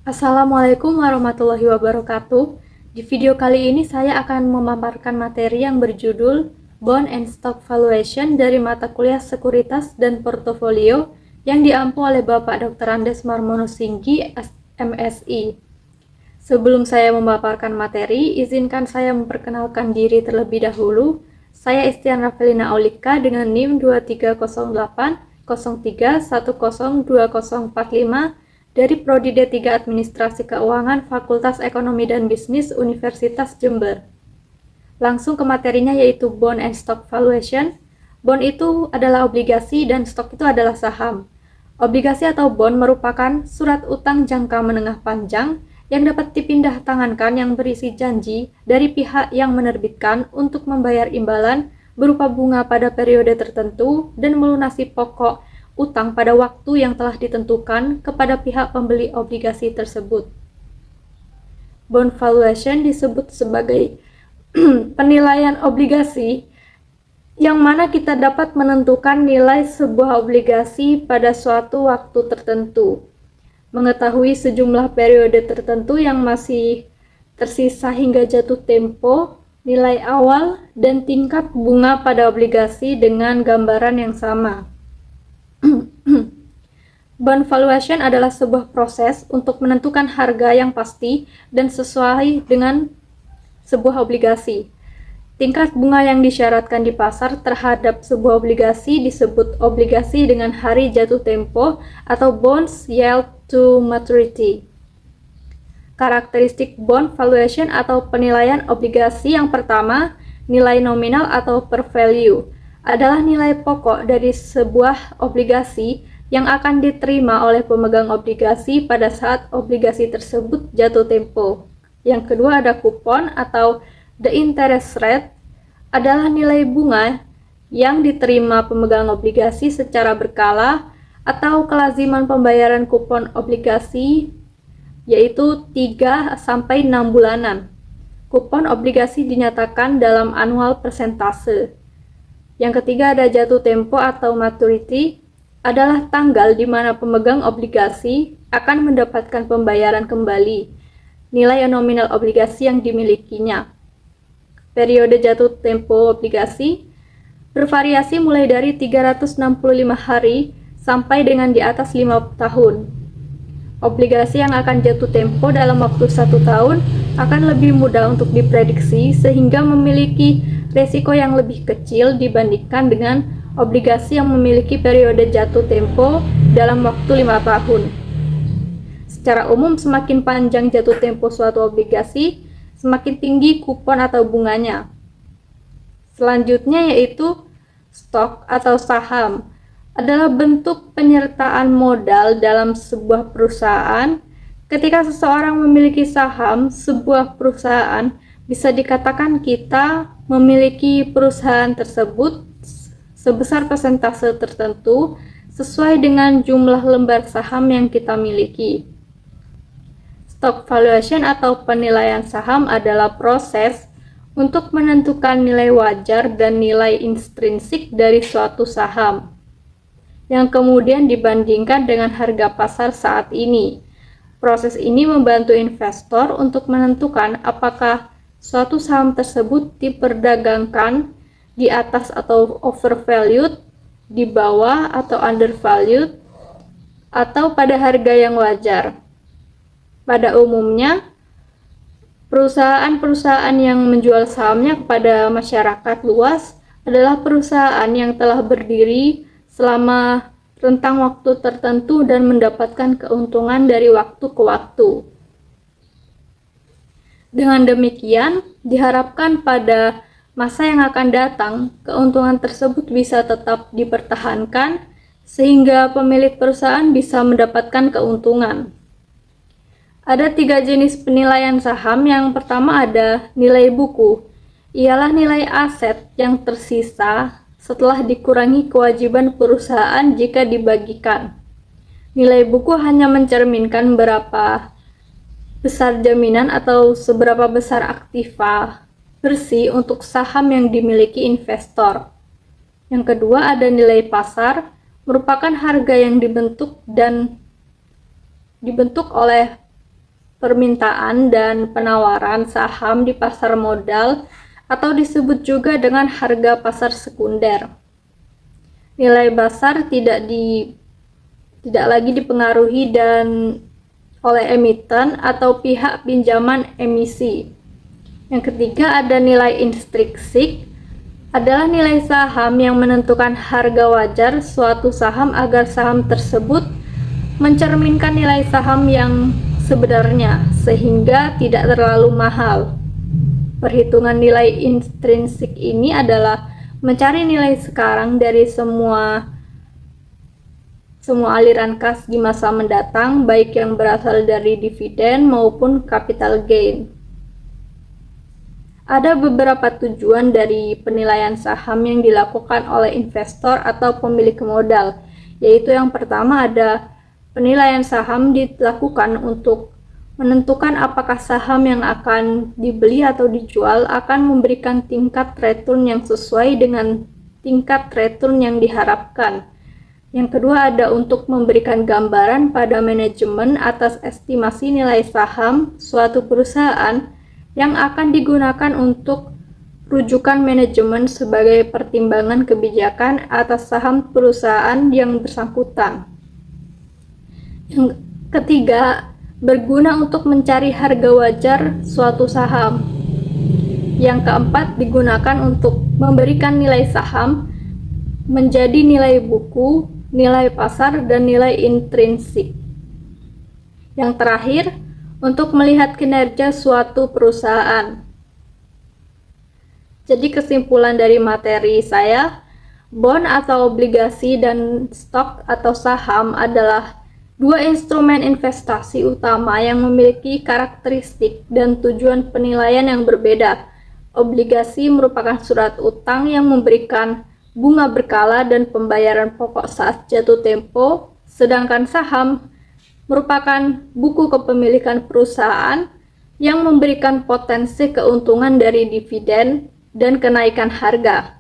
Assalamualaikum warahmatullahi wabarakatuh. Di video kali ini saya akan memaparkan materi yang berjudul Bond and Stock Valuation dari mata kuliah Sekuritas dan Portofolio yang diampu oleh Bapak Dr. Andes Marmono Singgi, MSI. Sebelum saya memaparkan materi, izinkan saya memperkenalkan diri terlebih dahulu. Saya Istian Rafelina Aulika dengan NIM 230803102045 dari Prodi D3 Administrasi Keuangan Fakultas Ekonomi dan Bisnis Universitas Jember. Langsung ke materinya, yaitu Bond and Stock Valuation. Bond itu adalah obligasi dan stock itu adalah saham. Obligasi atau bond merupakan surat utang jangka menengah panjang yang dapat dipindah tangankan yang berisi janji dari pihak yang menerbitkan untuk membayar imbalan berupa bunga pada periode tertentu dan melunasi pokok utang pada waktu yang telah ditentukan kepada pihak pembeli obligasi tersebut. Bond valuation disebut sebagai penilaian obligasi yang mana kita dapat menentukan nilai sebuah obligasi pada suatu waktu tertentu, mengetahui sejumlah periode tertentu yang masih tersisa hingga jatuh tempo, nilai awal, dan tingkat bunga pada obligasi dengan gambaran yang sama. Bond valuation adalah sebuah proses untuk menentukan harga yang pasti dan sesuai dengan sebuah obligasi. Tingkat bunga yang disyaratkan di pasar terhadap sebuah obligasi disebut obligasi dengan hari jatuh tempo atau bonds yield to maturity. Karakteristik bond valuation atau penilaian obligasi yang pertama, nilai nominal atau per value adalah nilai pokok dari sebuah obligasi yang akan diterima oleh pemegang obligasi pada saat obligasi tersebut jatuh tempo. Yang kedua ada kupon atau the interest rate, adalah nilai bunga yang diterima pemegang obligasi secara berkala atau kelaziman pembayaran kupon obligasi, yaitu 3-6 bulanan. Kupon obligasi dinyatakan dalam annual persentase. Yang ketiga ada jatuh tempo atau maturity, adalah tanggal di mana pemegang obligasi akan mendapatkan pembayaran kembali nilai nominal obligasi yang dimilikinya. Periode jatuh tempo obligasi bervariasi mulai dari 365 hari sampai dengan di atas 5 tahun. Obligasi yang akan jatuh tempo dalam waktu 1 tahun akan lebih mudah untuk diprediksi sehingga memiliki resiko yang lebih kecil dibandingkan dengan obligasi yang memiliki periode jatuh tempo dalam waktu 5 tahun. Secara umum, semakin panjang jatuh tempo suatu obligasi, semakin tinggi kupon atau bunganya. Selanjutnya yaitu stok atau saham, adalah bentuk penyertaan modal dalam sebuah perusahaan. Ketika seseorang memiliki saham sebuah perusahaan, bisa dikatakan kita memiliki perusahaan tersebut sebesar persentase tertentu sesuai dengan jumlah lembar saham yang kita miliki. Stock valuation atau penilaian saham adalah proses untuk menentukan nilai wajar dan nilai intrinsik dari suatu saham, yang kemudian dibandingkan dengan harga pasar saat ini. Proses ini membantu investor untuk menentukan apakah suatu saham tersebut diperdagangkan di atas atau overvalued, di bawah atau undervalued, atau pada harga yang wajar. Pada umumnya, perusahaan-perusahaan yang menjual sahamnya kepada masyarakat luas adalah perusahaan yang telah berdiri selama rentang waktu tertentu dan mendapatkan keuntungan dari waktu ke waktu. Dengan demikian, diharapkan pada masa yang akan datang, keuntungan tersebut bisa tetap dipertahankan sehingga pemilik perusahaan bisa mendapatkan keuntungan. Ada 3 jenis penilaian saham. Yang pertama ada nilai buku, ialah nilai aset yang tersisa setelah dikurangi kewajiban perusahaan jika dibagikan. Nilai buku hanya mencerminkan berapa besar jaminan atau seberapa besar aktiva bersih untuk saham yang dimiliki investor. Yang kedua ada nilai pasar, merupakan harga yang dibentuk oleh permintaan dan penawaran saham di pasar modal atau disebut juga dengan harga pasar sekunder. Nilai pasar tidak lagi dipengaruhi oleh emiten atau pihak pinjaman emisi. Yang ketiga ada nilai intrinsik, adalah nilai saham yang menentukan harga wajar suatu saham agar saham tersebut mencerminkan nilai saham yang sebenarnya sehingga tidak terlalu mahal. Perhitungan nilai intrinsik ini adalah mencari nilai sekarang dari semua aliran kas di masa mendatang, baik yang berasal dari dividen maupun capital gain. Ada beberapa tujuan dari penilaian saham yang dilakukan oleh investor atau pemilik modal, yaitu yang pertama ada penilaian saham dilakukan untuk menentukan apakah saham yang akan dibeli atau dijual akan memberikan tingkat return yang sesuai dengan tingkat return yang diharapkan. Yang kedua ada untuk memberikan gambaran pada manajemen atas estimasi nilai saham suatu perusahaan yang akan digunakan untuk rujukan manajemen sebagai pertimbangan kebijakan atas saham perusahaan yang bersangkutan. Yang ketiga, berguna untuk mencari harga wajar suatu saham. Yang keempat, digunakan untuk memberikan nilai saham menjadi nilai buku, nilai pasar, dan nilai intrinsik. Yang terakhir, untuk melihat kinerja suatu perusahaan. Jadi kesimpulan dari materi saya, bond atau obligasi dan stok atau saham adalah dua instrumen investasi utama yang memiliki karakteristik dan tujuan penilaian yang berbeda. Obligasi merupakan surat utang yang memberikan bunga berkala dan pembayaran pokok saat jatuh tempo, sedangkan saham merupakan buku kepemilikan perusahaan yang memberikan potensi keuntungan dari dividen dan kenaikan harga.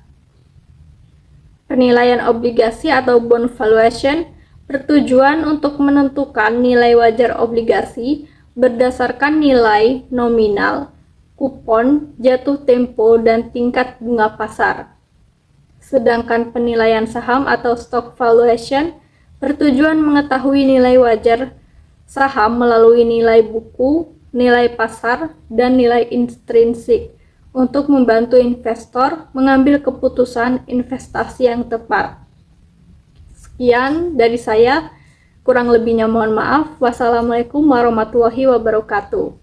Penilaian obligasi atau bond valuation bertujuan untuk menentukan nilai wajar obligasi berdasarkan nilai nominal, kupon, jatuh tempo, dan tingkat bunga pasar. Sedangkan penilaian saham atau stock valuation bertujuan mengetahui nilai wajar saham melalui nilai buku, nilai pasar, dan nilai intrinsik untuk membantu investor mengambil keputusan investasi yang tepat. Sekian dari saya, kurang lebihnya mohon maaf. Wassalamualaikum warahmatullahi wabarakatuh.